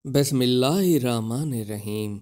बिस्मिल्लाहिर्रहमानिर्रहीम।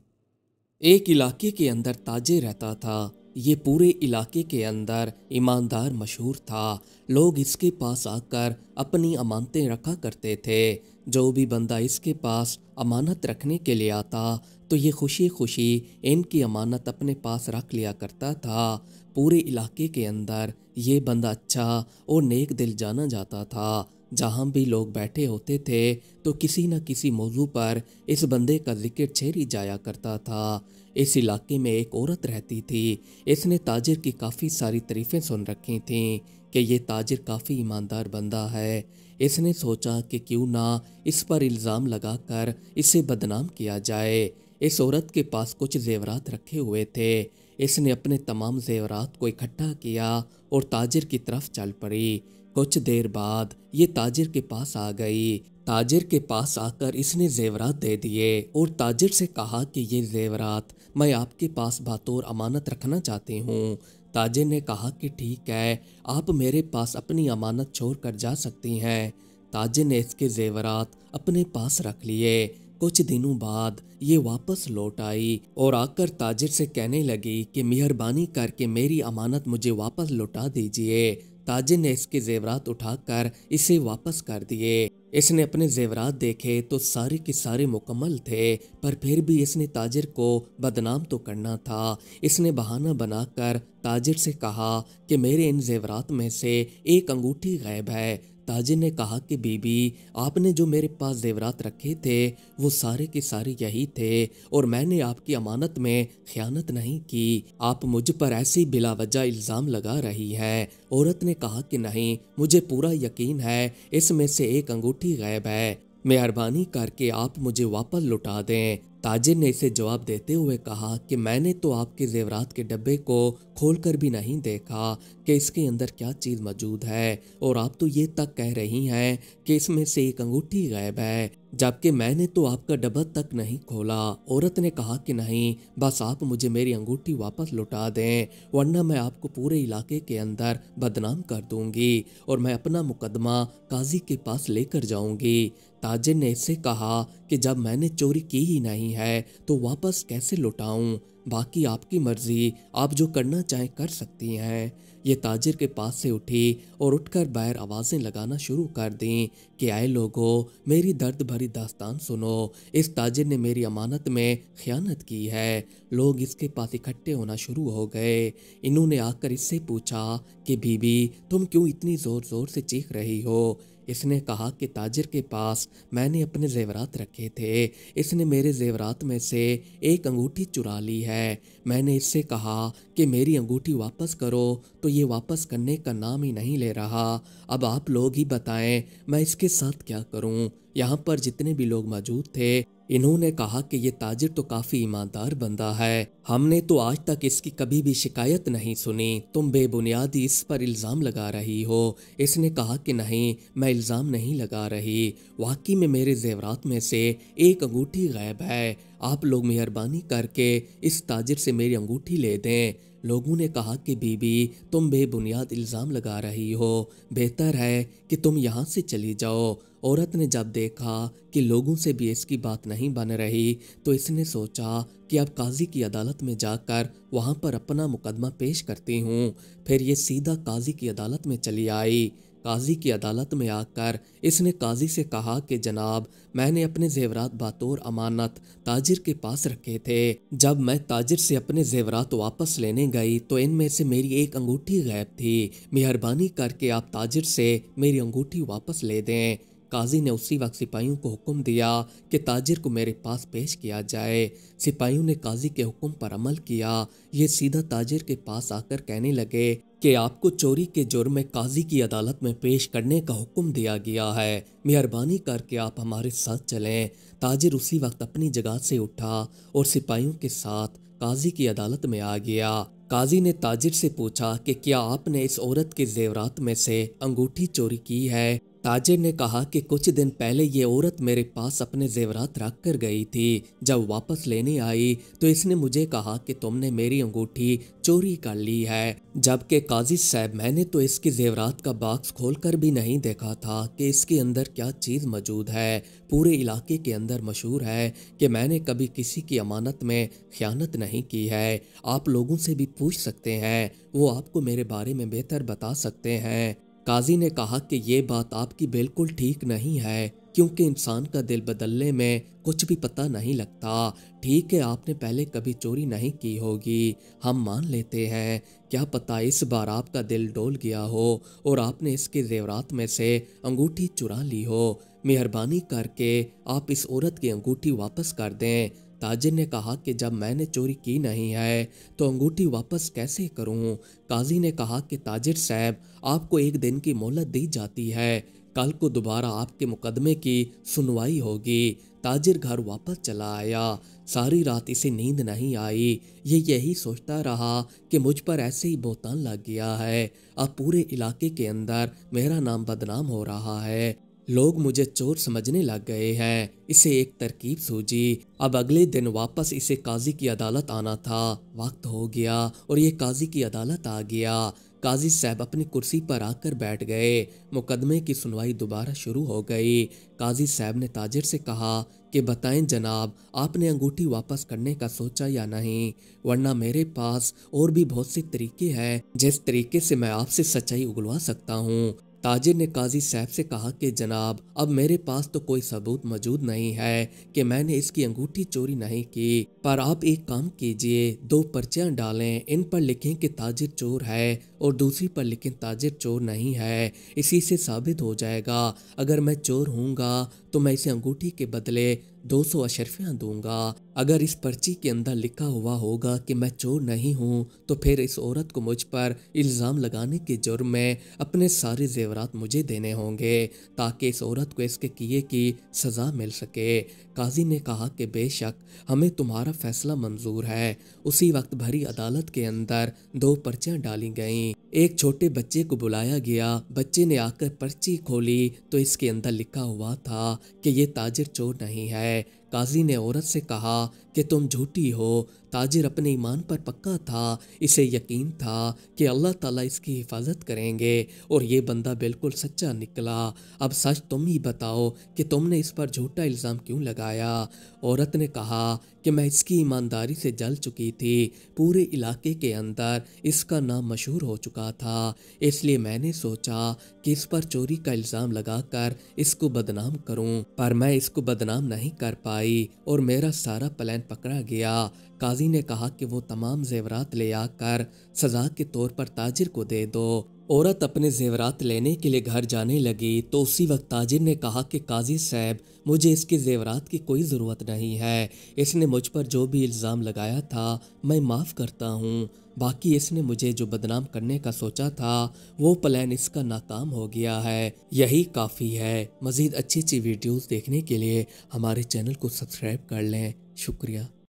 एक इलाके के अंदर ताजिर रहता था। ये पूरे इलाके के अंदर ईमानदार मशहूर था। लोग इसके पास आकर अपनी अमानतें रखा करते थे। जो भी बंदा इसके पास अमानत रखने के लिए आता तो ये खुशी खुशी इनकी अमानत अपने पास रख लिया करता था। पूरे इलाके के अंदर ये बंदा अच्छा और नेक दिल जाना जाता था। जहाँ भी लोग बैठे होते थे तो किसी न किसी मौजू पर इस बंदे का जिक्र छेड़ ही जाया करता था। इस इलाके में एक औरत रहती थी। इसने ताजिर की काफ़ी सारी तारीफ़ें सुन रखी थीं कि ये ताजिर काफ़ी ईमानदार बंदा है। इसने सोचा कि क्यों ना इस पर इल्ज़ाम लगाकर इसे बदनाम किया जाए। इस औरत के पास कुछ जेवरात रखे हुए थे। इसने अपने तमाम जेवरात को इकट्ठा किया और ताजिर की तरफ चल पड़ी। कुछ देर बाद ये ताजिर के पास आ गई। ताजिर के पास आकर इसने जेवरात दे दिए और ताजिर से कहा कि ये जेवरात मैं आपके पास बतौर अमानत रखना चाहती हूँ। ताजिर ने कहा कि ठीक है, आप मेरे पास अपनी अमानत छोड़ कर जा सकती हैं। ताजिर ने इसके जेवरात अपने पास रख लिए। कुछ दिनों बाद ये वापस लौट आई और आकर ताजिर से कहने लगी कि मेहरबानी करके मेरी अमानत मुझे वापस लौटा दीजिए। ताजिर ने इसके जेवरात उठाकर इसे वापस कर दिए। इसने अपने जेवरात देखे तो सारे के सारे मुकम्मल थे, पर फिर भी इसने ताजिर को बदनाम तो करना था। इसने बहाना बनाकर ताजिर से कहा कि मेरे इन जेवरात में से एक अंगूठी गायब है। ताजिर ने कहा कि बीबी, आपने जो मेरे पास जेवरात रखे थे वो सारे के सारे यही थे और मैंने आपकी अमानत में खयानत नहीं की। आप मुझ पर ऐसी बिला वजह इल्ज़ाम लगा रही है। औरत ने कहा कि नहीं, मुझे पूरा यकीन है इसमें से एक अंगूठी गायब है। मेहरबानी करके आप मुझे वापस लौटा दें। ताजिर ने इसे जवाब देते हुए कहा कि मैंने तो आपके जेवरात के डब्बे को खोलकर भी नहीं देखा कि इसके अंदर क्या चीज़ मौजूद है, और आप तो ये तक कह रही हैं कि इसमें से एक अंगूठी गायब है, जबकि मैंने तो आपका डब्बा तक नहीं खोला। औरत ने कहा कि नहीं, बस आप मुझे मेरी अंगूठी वापस लौटा दें, वरना मैं आपको पूरे इलाके के अंदर बदनाम कर दूंगी और मैं अपना मुकदमा काजी के पास लेकर जाऊंगी। ताजिर ने इससे कहा कि जब मैंने चोरी की ही नहीं है तो वापस कैसे लौटाऊं? बाकी आपकी मर्जी, आप जो करना चाहें कर सकती हैं। ये ताजिर के पास से उठी और उठकर बाहर आवाज़ें लगाना शुरू कर दी कि आए लोगों, मेरी दर्द भरी दास्तान सुनो। इस ताजिर ने मेरी अमानत में खयानत की है। लोग इसके पास इकट्ठे होना शुरू हो गए। इन्होंने आकर इससे पूछा कि बीबी, तुम क्यों इतनी ज़ोर ज़ोर से चीख रही हो? इसने कहा कि ताजिर के पास मैंने अपने जेवरात रखे थे। इसने मेरे जेवरात में से एक अंगूठी चुरा ली है। मैंने इससे कहा कि मेरी अंगूठी वापस करो तो ये वापस करने का नाम ही नहीं ले रहा। अब आप लोग ही बताएं मैं इसके साथ क्या करूं? यहाँ पर जितने भी लोग मौजूद थे इन्होंने कहा कि ये ताजिर तो काफ़ी ईमानदार बंदा है, हमने तो आज तक इसकी कभी भी शिकायत नहीं सुनी, तुम बेबुनियादी इस पर इल्ज़ाम लगा रही हो। इसने कहा कि नहीं, मैं इल्ज़ाम नहीं लगा रही, वाकई में मेरे जेवरात में से एक अंगूठी गायब है। आप लोग मेहरबानी करके इस ताजिर से मेरी अंगूठी ले दें। लोगों ने कहा कि बीबी, तुम बेबुनियाद इल्ज़ाम लगा रही हो, बेहतर है कि तुम यहाँ से चली जाओ। औरत ने जब देखा कि लोगों से भी इसकी बात नहीं बन रही तो इसने सोचा कि अब काजी की अदालत में जाकर वहाँ पर अपना मुकदमा पेश करती हूँ। फिर ये सीधा काजी की अदालत में चली आई। काजी की अदालत में आकर इसने काजी से कहा कि जनाब, मैंने अपने जेवरात बतौर अमानत ताजिर के पास रखे थे। जब मैं ताजिर से अपने जेवरात वापस लेने गई तो इनमें से मेरी एक अंगूठी गायब थी। मेहरबानी करके आप ताजिर से मेरी अंगूठी वापस ले दें। काजी ने उसी वक्त सिपाहियों को हुक्म दिया कि ताजिर को मेरे पास पेश किया जाए। सिपाहियों ने काजी के हुक्म पर अमल किया। ये सीधा ताजिर के पास आकर कहने लगे कि आपको चोरी के जुर्म में काजी की अदालत में पेश करने का हुक्म दिया गया है, मेहरबानी करके आप हमारे साथ चलें। ताजिर उसी वक्त अपनी जगह से उठा और सिपाहियों के साथ काजी की अदालत में आ गया। काजी ने ताजिर से पूछा कि क्या आपने इस औरत के जेवरात में से अंगूठी चोरी की है? ताजिर ने कहा कि कुछ दिन पहले ये औरत मेरे पास अपने जेवरात रख कर गई थी। जब वापस लेने आई तो इसने मुझे कहा कि तुमने मेरी अंगूठी चोरी कर ली है। जबकि काजी साहब, मैंने तो इसके जेवरात का बॉक्स खोलकर भी नहीं देखा था कि इसके अंदर क्या चीज़ मौजूद है। पूरे इलाके के अंदर मशहूर है कि मैंने कभी किसी की अमानत में खयानत नहीं की है। आप लोगों से भी पूछ सकते हैं, वो आपको मेरे बारे में बेहतर बता सकते हैं। काजी ने कहा कि ये बात आपकी बिल्कुल ठीक नहीं है, क्योंकि इंसान का दिल बदलने में कुछ भी पता नहीं लगता। ठीक है, आपने पहले कभी चोरी नहीं की होगी, हम मान लेते हैं। क्या पता इस बार आपका दिल डोल गया हो और आपने इसके जेवरात में से अंगूठी चुरा ली हो। मेहरबानी करके आप इस औरत की अंगूठी वापस कर दें। ताजिर ने कहा कि जब मैंने चोरी की नहीं है तो अंगूठी वापस कैसे करूं। काजी ने कहा कि ताजिर साहब, आपको एक दिन की मोहलत दी जाती है। कल को दोबारा आपके मुकदमे की सुनवाई होगी। ताजिर घर वापस चला आया। सारी रात इसे नींद नहीं आई। ये यही सोचता रहा कि मुझ पर ऐसे ही बोहतान लग गया है। अब पूरे इलाके के अंदर मेरा नाम बदनाम हो रहा है। लोग मुझे चोर समझने लग गए हैं। इसे एक तरकीब सूझी। अब अगले दिन वापस इसे काजी की अदालत आना था। वक्त हो गया और ये काजी की अदालत आ गया। काजी साहब अपनी कुर्सी पर आकर बैठ गए। मुकदमे की सुनवाई दोबारा शुरू हो गई। काजी साहब ने ताजिर से कहा कि बताएं जनाब, आपने अंगूठी वापस करने का सोचा या नहीं, वरना मेरे पास और भी बहुत से तरीके हैं जिस तरीके से मैं आपसे सच्चाई उगलवा सकता हूँ। ताजिर ने काजी साहब से कहा कि जनाब, अब मेरे पास तो कोई सबूत मौजूद नहीं है कि मैंने इसकी अंगूठी चोरी नहीं की, पर आप एक काम कीजिए, 2 पर्चियां डालें। इन पर लिखें कि ताजिर चोर है और दूसरी पर लिखें ताजिर चोर नहीं है। इसी से साबित हो जाएगा। अगर मैं चोर हूँगा तो मैं इसे अंगूठी के बदले 200 अशरफियाँ दूंगा। अगर इस पर्ची के अंदर लिखा हुआ होगा कि मैं चोर नहीं हूँ तो फिर इस औरत को मुझ पर इल्ज़ाम लगाने के जुर्म में अपने सारे जेवरात मुझे देने होंगे, ताकि इस औरत को इसके किए की सज़ा मिल सके। काजी ने कहा कि बेशक, हमें तुम्हारा फैसला मंजूर है। उसी वक्त भरी अदालत के अंदर 2 पर्चियां डाली गईं। एक छोटे बच्चे को बुलाया गया। बच्चे ने आकर पर्ची खोली तो इसके अंदर लिखा हुआ था कि ये ताजिर चोर नहीं है। काजी ने औरत से कहा कि तुम झूठी हो। ताजिर अपने ईमान पर पक्का था। इसे यकीन था कि अल्लाह ताला इसकी हिफाजत करेंगे और ये बंदा बिल्कुल सच्चा निकला। अब सच तुम ही बताओ कि तुमने इस पर झूठा इल्ज़ाम क्यों लगाया। औरत ने कहा कि मैं इसकी ईमानदारी से जल चुकी थी। पूरे इलाके के अंदर इसका नाम मशहूर हो चुका था, इसलिए मैंने सोचा कि इस पर चोरी का इल्ज़ाम लगाकर इसको बदनाम करूं, पर मैं इसको बदनाम नहीं कर पाई और मेरा सारा प्लान पकड़ा गया। काजी ने कहा कि वो तमाम जेवरात ले आकर सजा के तौर पर ताजिर को दे दो। औरत अपने जेवरात लेने के लिए घर जाने लगी तो उसी वक्त ताजिर ने कहा कि काजी साहब, मुझे इसके जेवरात की कोई ज़रूरत नहीं है। इसने मुझ पर जो भी इल्ज़ाम लगाया था मैं माफ़ करता हूँ। बाकी इसने मुझे जो बदनाम करने का सोचा था वो प्लान इसका नाकाम हो गया है। यही काफ़ी है। मज़ीद अच्छी अच्छी वीडियोज़ देखने के लिए हमारे चैनल को सब्सक्राइब कर लें। शुक्रिया।